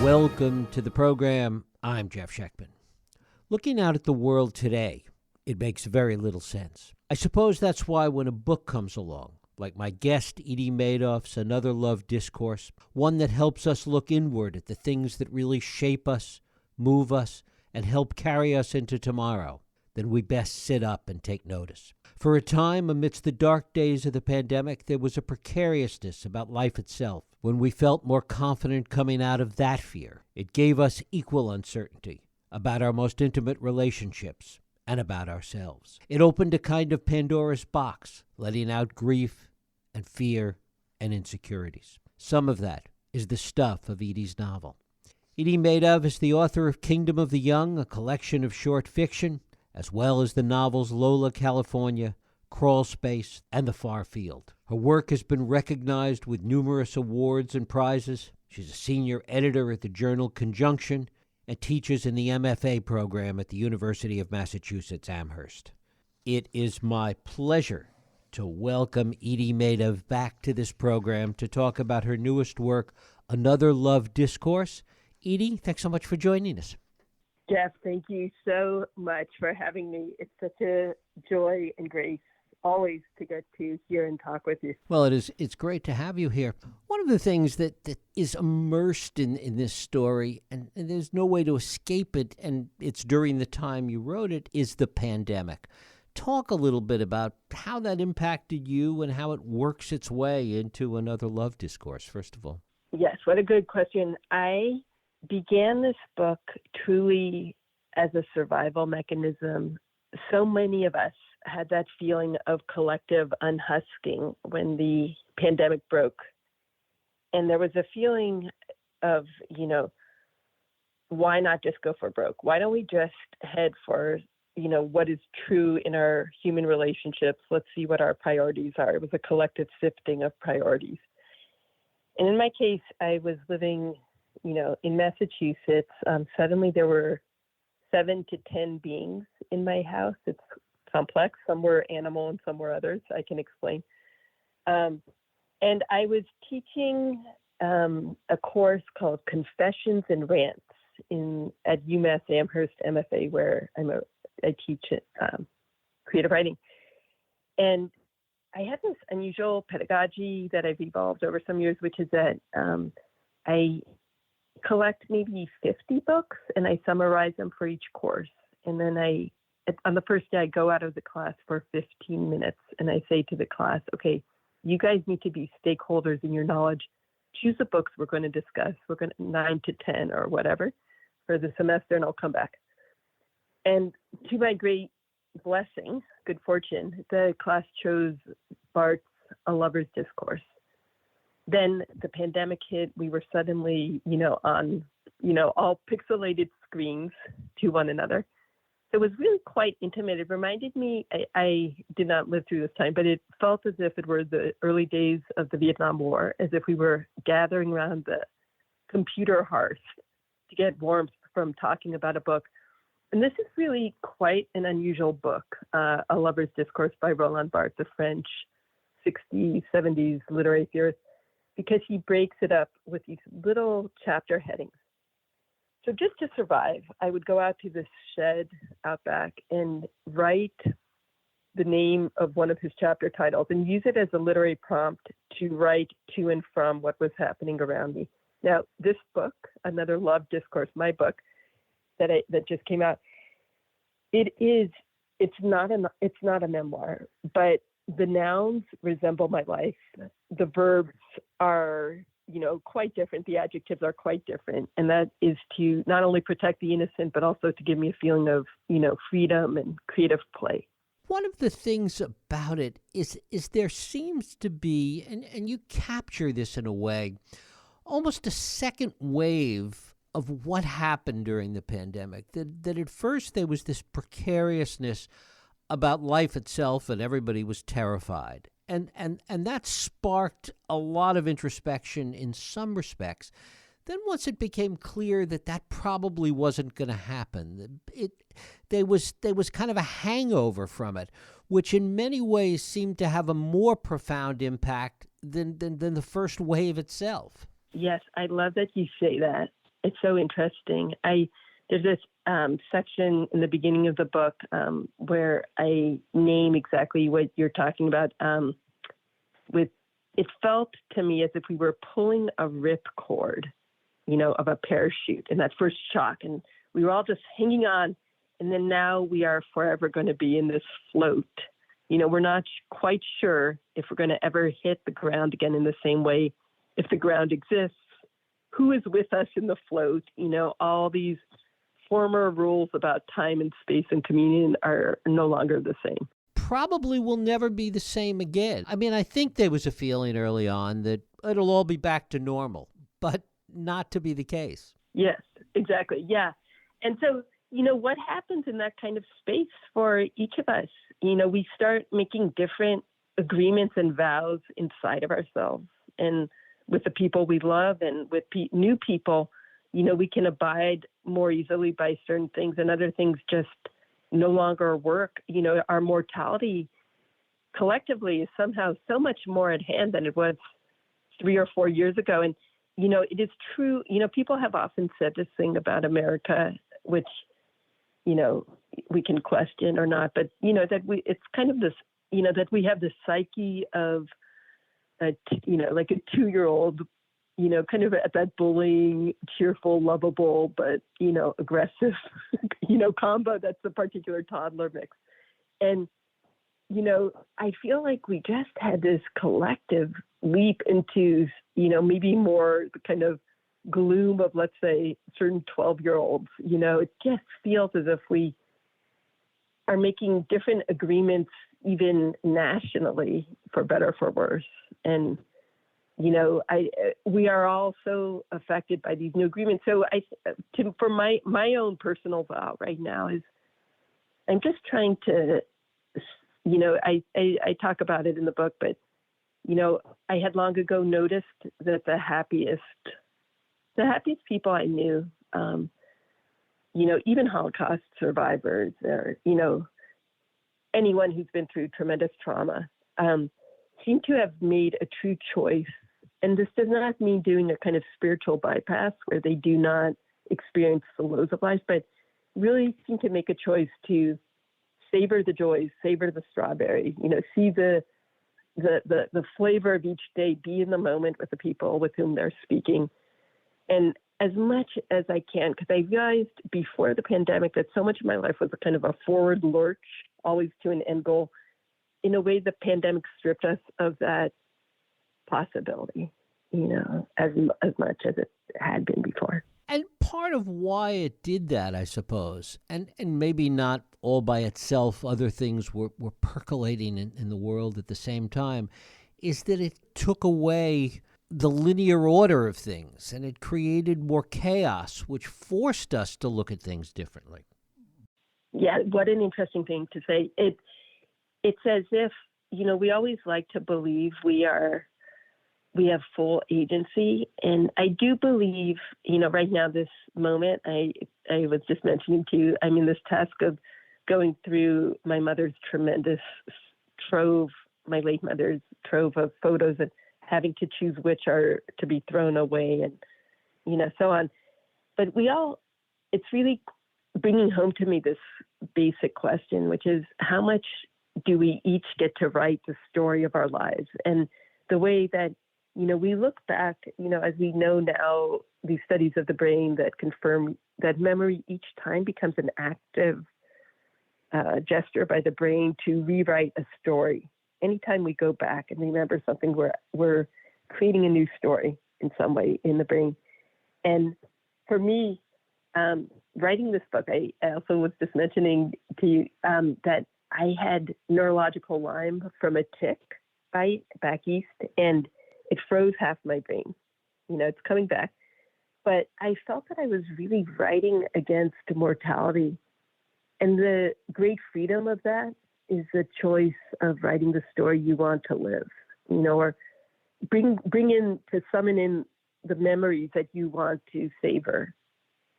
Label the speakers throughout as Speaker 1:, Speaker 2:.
Speaker 1: Welcome to the program. I'm Jeff Schechtman. Looking out at the world today, it makes very little sense. I suppose that's why when a book comes along, like my guest Edie Meidav's Another Love Discourse, one that helps us look inward at the things that really shape us, move us, and help carry us into tomorrow, then we best sit up and take notice. For a time, amidst the dark days of the pandemic, there was a precariousness about life itself. When we felt more confident coming out of that fear, it gave us equal uncertainty about our most intimate relationships and about ourselves. It opened a kind of Pandora's box, letting out grief and fear and insecurities. Some of that is the stuff of Edie's novel. Edie Meidav is the author of Kingdom of the Young, a collection of short fiction, as well as the novels Lola, California, Crawl Space, and The Far Field. Her work has been recognized with numerous awards and prizes. She's a senior editor at the journal Conjunction and teaches in the MFA program at the University of Massachusetts Amherst. It is my pleasure to welcome Edie Meidav back to this program to talk about her newest work, Another Love Discourse. Edie, thanks so much for joining us.
Speaker 2: Jeff, thank you so much for having me. It's such a joy and grace always to get to hear and talk with you.
Speaker 1: Well, it's great to have you here. One of the things that is immersed in this story, and there's no way to escape it, and it's during the time you wrote it, is the pandemic. Talk a little bit about how that impacted you and how it works its way into Another Love Discourse, first of all.
Speaker 2: Yes, what a good question. I began this book truly as a survival mechanism. So many of us had that feeling of collective unhusking when the pandemic broke. And there was a feeling of, why not just go for broke? Why don't we just head for, what is true in our human relationships? Let's see what our priorities are. It was a collective sifting of priorities. And in my case, I was living, in Massachusetts. Suddenly there were 7 to 10 beings in my house. It's complex. Some were animal and some were others. I can explain. And I was teaching a course called Confessions and Rants at UMass Amherst MFA, where I teach creative writing. And I had this unusual pedagogy that I've evolved over some years, which is that I collect maybe 50 books and I summarize them for each course. And then on the first day, I go out of the class for 15 minutes and I say to the class, okay, you guys need to be stakeholders in your knowledge. Choose the books we're going to discuss. We're going to 9 to 10 or whatever for the semester, and I'll come back. And to my great blessing, good fortune, the class chose Barth's A Lover's Discourse. Then the pandemic hit. We were suddenly, on, all pixelated screens to one another. It was really quite intimate. It reminded me, I did not live through this time, but it felt as if it were the early days of the Vietnam War, as if we were gathering around the computer hearth to get warmth from talking about a book. And this is really quite an unusual book, A Lover's Discourse by Roland Barthes, the French 60s, 70s literary theorist, because he breaks it up with these little chapter headings. So just to survive, I would go out to this shed out back and write the name of one of his chapter titles and use it as a literary prompt to write to and from what was happening around me. Now, this book, Another Love Discourse, my book that just came out, it's not a memoir, but the nouns resemble my life. The verbs are quite different. The adjectives are quite different. And that is to not only protect the innocent, but also to give me a feeling of, freedom and creative play.
Speaker 1: One of the things about it is there seems to be, and you capture this in a way, almost a second wave of what happened during the pandemic. That at first there was this precariousness about life itself and everybody was terrified. And that sparked a lot of introspection in some respects. Then once it became clear that probably wasn't going to happen, there was kind of a hangover from it, which in many ways seemed to have a more profound impact than the first wave itself.
Speaker 2: Yes, I love that you say that. It's so interesting. There's this section in the beginning of the book where I name exactly what you're talking about. It felt to me as if we were pulling a rip cord, of a parachute in that first shock, and we were all just hanging on. And then now we are forever going to be in this float. We're not quite sure if we're going to ever hit the ground again in the same way, if the ground exists. Who is with us in the float? All these former rules about time and space and communion are no longer the same.
Speaker 1: Probably will never be the same again. I mean, I think there was a feeling early on that it'll all be back to normal, but not to be the case.
Speaker 2: Yes, exactly. Yeah. And so, what happens in that kind of space for each of us? We start making different agreements and vows inside of ourselves and with the people we love, and with new people, we can abide more easily by certain things, and other things just no longer work. Our mortality collectively is somehow so much more at hand than it was 3 or 4 years ago. And, it is true, people have often said this thing about America, which, we can question or not, but, that it's kind of this, that we have the psyche of, like a 2-year-old, kind of at that bullying, cheerful, lovable, but, aggressive, combo that's a particular toddler mix. And, I feel like we just had this collective leap into, maybe more the kind of gloom of, let's say, certain 12-year-olds. It just feels as if we are making different agreements, even nationally, for better or for worse. And, we are all so affected by these new agreements. So for my own personal vow right now is I'm just trying to, I talk about it in the book, but, I had long ago noticed that the happiest people I knew, even Holocaust survivors or, anyone who's been through tremendous trauma, seem to have made a true choice. And this does not mean doing a kind of spiritual bypass where they do not experience the lows of life, but really seem to make a choice to savor the joys, savor the strawberry, see the flavor of each day, be in the moment with the people with whom they're speaking. And as much as I can, because I realized before the pandemic that so much of my life was a kind of a forward lurch, always to an end goal. In a way, the pandemic stripped us of that possibility, as much as it had been before.
Speaker 1: And part of why it did that, I suppose, and maybe not all by itself, other things were percolating in the world at the same time, is that it took away the linear order of things, and it created more chaos, which forced us to look at things differently.
Speaker 2: Yeah, what an interesting thing to say. It's as if, we always like to believe we have full agency. And I do believe, right now, this moment, I was just mentioning to you, I'm in this task of going through my mother's tremendous my late mother's trove of photos, and having to choose which are to be thrown away and, so on. But it's really bringing home to me this basic question, which is how much do we each get to write the story of our lives? And the way that, we look back, as we know now, these studies of the brain that confirm that memory each time becomes an active gesture by the brain to rewrite a story. Anytime we go back and remember something, we're creating a new story in some way in the brain. And for me, writing this book, I also was just mentioning to you that I had neurological Lyme from a tick bite back east, and it froze half my brain. It's coming back. But I felt that I was really writing against mortality. And the great freedom of that is the choice of writing the story you want to live, or summon in the memories that you want to savor.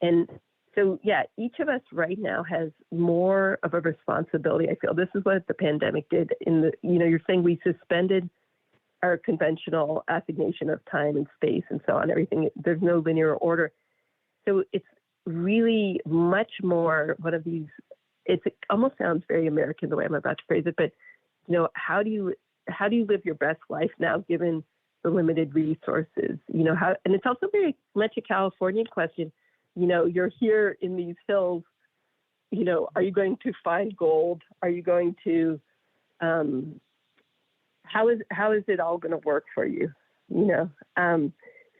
Speaker 2: And so, yeah, each of us right now has more of a responsibility. I feel this is what the pandemic did you're saying we suspended our conventional assignation of time and space and so on, everything. There's no linear order. So it's really much more one of these, it almost sounds very American the way I'm about to phrase it, but how do you live your best life now given the limited resources? And it's also very much a Californian question. You're here in these hills, are you going to find gold? Are you going to, how is it all going to work for you?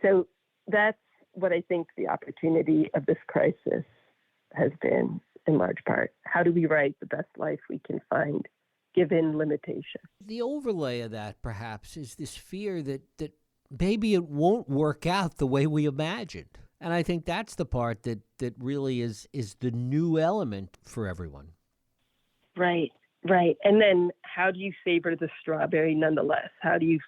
Speaker 2: So that's what I think the opportunity of this crisis has been in large part. How do we write the best life we can find given limitation?
Speaker 1: The overlay of that, perhaps, is this fear that maybe it won't work out the way we imagined. And I think that's the part that really is the new element for everyone.
Speaker 2: Right. And then how do you savor the strawberry nonetheless? How do you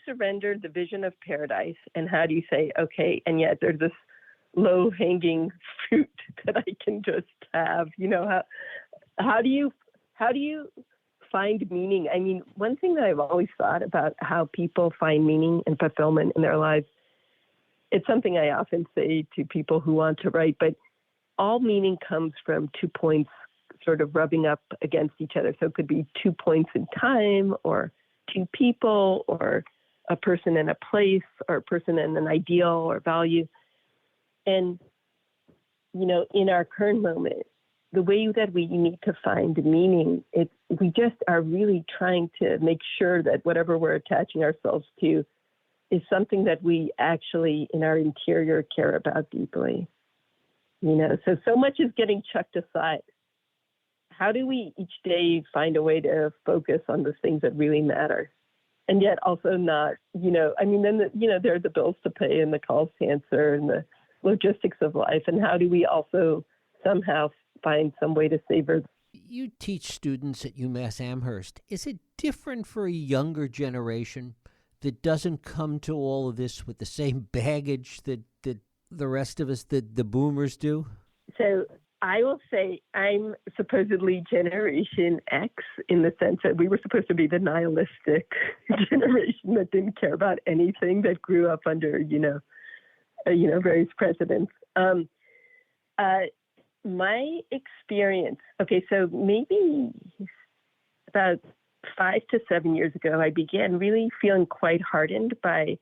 Speaker 2: surrender the vision of paradise, and how do you say, okay, and yet there's this low-hanging fruit that I can just have? How do you find meaning? I mean, one thing that I've always thought about how people find meaning and fulfillment in their lives, it's something I often say to people who want to write, but all meaning comes from 2 points sort of rubbing up against each other. So it could be 2 points in time, or 2 people, or a person and a place, or a person and an ideal or value. And, in our current moment, the way that we need to find meaning, we just are really trying to make sure that whatever we're attaching ourselves to is something that we actually in our interior care about deeply. So much is getting chucked aside. How do we each day find a way to focus on the things that really matter? And yet also not, then, there are the bills to pay and the calls to answer and the logistics of life. And how do we also somehow find some way to savor?
Speaker 1: You teach students at UMass Amherst. Is it different for a younger generation that doesn't come to all of this with the same baggage that the rest of us, the boomers, do?
Speaker 2: So I will say I'm supposedly Generation X in the sense that we were supposed to be the nihilistic generation that didn't care about anything, that grew up under, various presidents. My experience, so maybe about 5 to 7 years ago, I began really feeling quite hardened by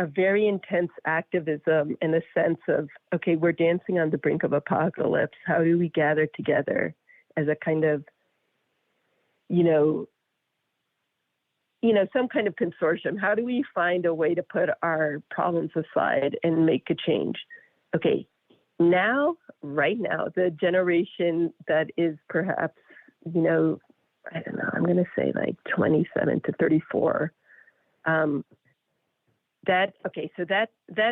Speaker 2: a very intense activism in the sense of, we're dancing on the brink of apocalypse. How do we gather together as a kind of, some kind of consortium? How do we find a way to put our problems aside and make a change? Right now, the generation that is perhaps, I don't know, I'm going to say like 27 to 34, that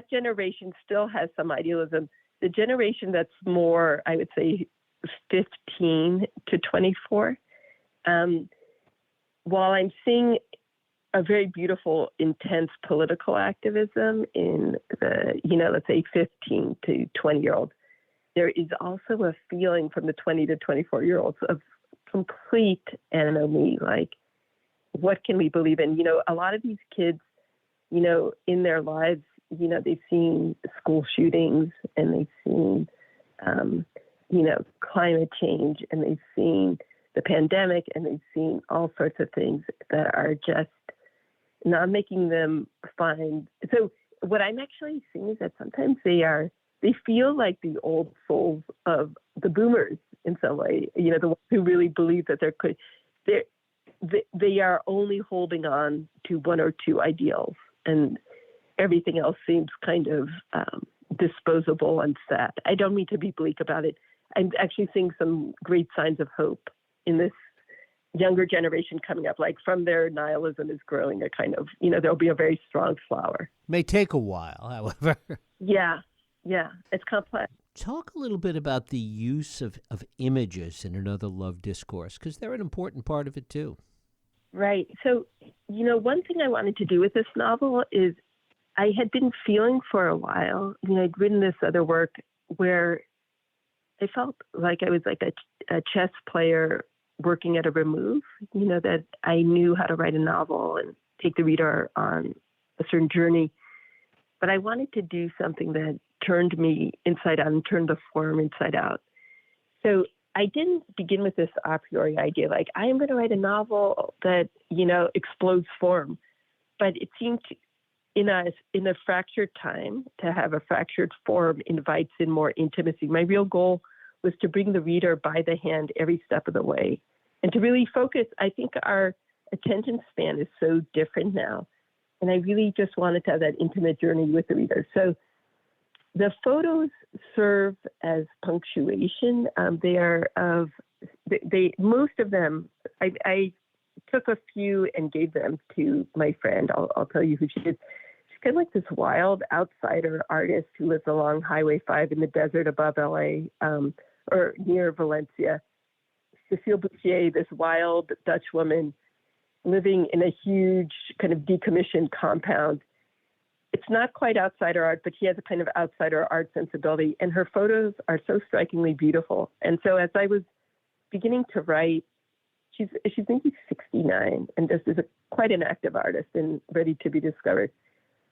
Speaker 2: generation still has some idealism. The generation that's more, I would say, 15 to 24, while I'm seeing a very beautiful, intense political activism in the, let's say 15 to 20-year-olds, there is also a feeling from the 20 to 24-year-olds of complete enemy. Like, what can we believe in? A lot of these kids, in their lives, they've seen school shootings, and they've seen, climate change, and they've seen the pandemic, and they've seen all sorts of things that are just not making them find. So what I'm actually seeing is that sometimes they feel like the old souls of the boomers in some way, the ones who really believe that they are only holding on to one or two ideals, and everything else seems kind of disposable and sad. I don't mean to be bleak about it. I'm actually seeing some great signs of hope in this younger generation coming up. Like, from their nihilism is growing a kind of, there'll be a very strong flower.
Speaker 1: May take a while, however.
Speaker 2: Yeah, it's complex.
Speaker 1: Talk a little bit about the use of images in Another Love Discourse, because they're an important part of it too.
Speaker 2: Right. So, one thing I wanted to do with this novel is I had been feeling for a while, I'd written this other work where I felt like I was like a chess player working at a remove, that I knew how to write a novel and take the reader on a certain journey. but I wanted to do something that turned me inside out and turned the form inside out. So I didn't begin with this a priori idea, like I am going to write a novel that, explodes form. But it seemed in a fractured time to have a fractured form invites in more intimacy. My real goal was to bring the reader by the hand every step of the way and to really focus. I think our attention span is so different now. And I really just wanted to have that intimate journey with the reader. So the photos serve as punctuation. Most of them, I took a few and gave them to my friend. I'll tell you who she is. She's kind of like this wild outsider artist who lives along Highway 5 in the desert above LA, or near Valencia. Cécile Bouchier, this wild Dutch woman living in a huge kind of decommissioned compound. It's not quite outsider art, but she has a kind of outsider art sensibility, and her photos are so strikingly beautiful. And so as I was beginning to write, she's maybe 69 and just is quite an active artist and ready to be discovered.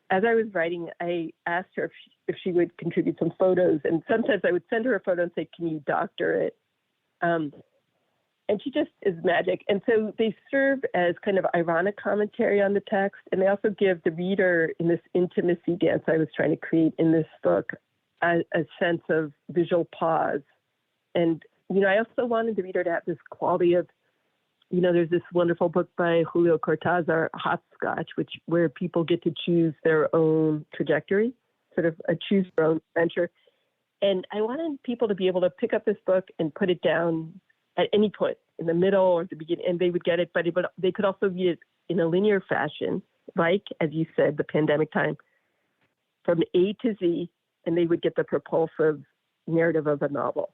Speaker 2: As I was writing, I asked her if she would contribute some photos, and sometimes I would send her a photo and say, "Can you doctor it?" And she just is magic. And so they serve as kind of ironic commentary on the text. And they also give the reader, in this intimacy dance I was trying to create in this book, a sense of visual pause. And, I also wanted the reader to have this quality of, there's this wonderful book by Julio Cortázar, Hopscotch, where people get to choose their own trajectory, sort of a choose their own adventure. And I wanted people to be able to pick up this book and put it down at any point in the middle or at the beginning, and they would get it, but they could also read it in a linear fashion, like, as you said, the pandemic time, from A to Z, and they would get the propulsive narrative of a novel.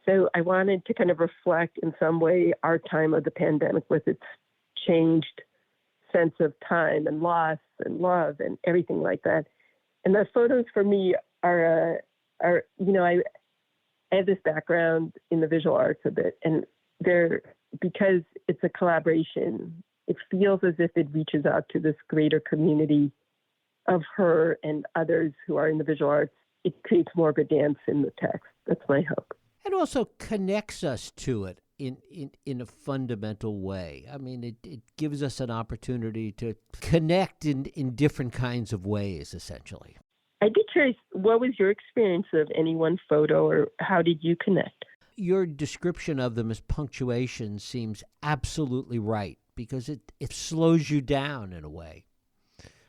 Speaker 2: So I wanted to kind of reflect in some way our time of the pandemic with its changed sense of time and loss and love and everything like that. And the photos for me are I have this background in the visual arts a bit, and because it's a collaboration, it feels as if it reaches out to this greater community of her and others who are in the visual arts. It creates more of a dance in the text. That's my hope.
Speaker 1: It also connects us to it in a fundamental way. I mean, it gives us an opportunity to connect in different kinds of ways, essentially.
Speaker 2: I'd be curious, what was your experience of any one photo, or how did you connect?
Speaker 1: Your description of them as punctuation seems absolutely right, because it slows you down in a way,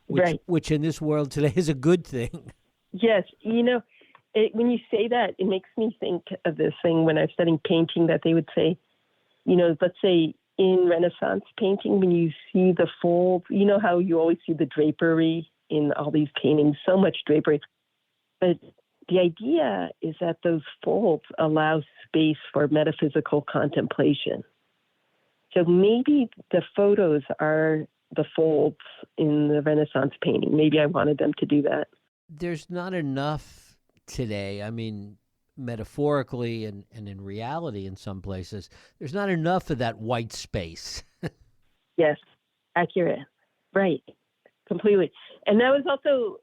Speaker 1: which in this world today is a good thing.
Speaker 2: Yes. When you say that, it makes me think of this thing when I was studying painting that they would say, let's say in Renaissance painting, when you see the folds, how you always see the drapery in all these paintings, so much drapery. But the idea is that those folds allow space for metaphysical contemplation. So maybe the photos are the folds in the Renaissance painting. Maybe I wanted them to do that.
Speaker 1: There's not enough today. I mean, metaphorically and in reality in some places, there's not enough of that white space.
Speaker 2: Yes, accurate. Right. Completely. And that was also,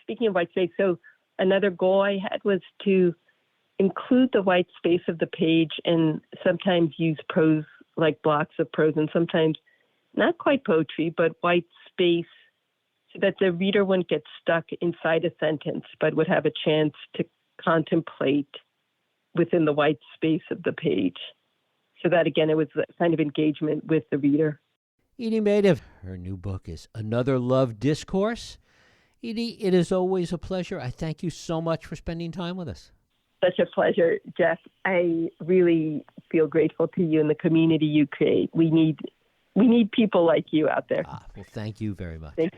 Speaker 2: speaking of white space, so another goal I had was to include the white space of the page and sometimes use prose, like blocks of prose, and sometimes not quite poetry, but white space, so that the reader wouldn't get stuck inside a sentence, but would have a chance to contemplate within the white space of the page. So that, again, it was a kind of engagement with the reader.
Speaker 1: Edie Meidav, her new book is Another Love Discourse. Edie, it is always a pleasure. I thank you so much for spending time with us.
Speaker 2: Such a pleasure, Jeff. I really feel grateful to you and the community you create. We need people like you out there.
Speaker 1: Well, thank you very much.
Speaker 2: Thanks.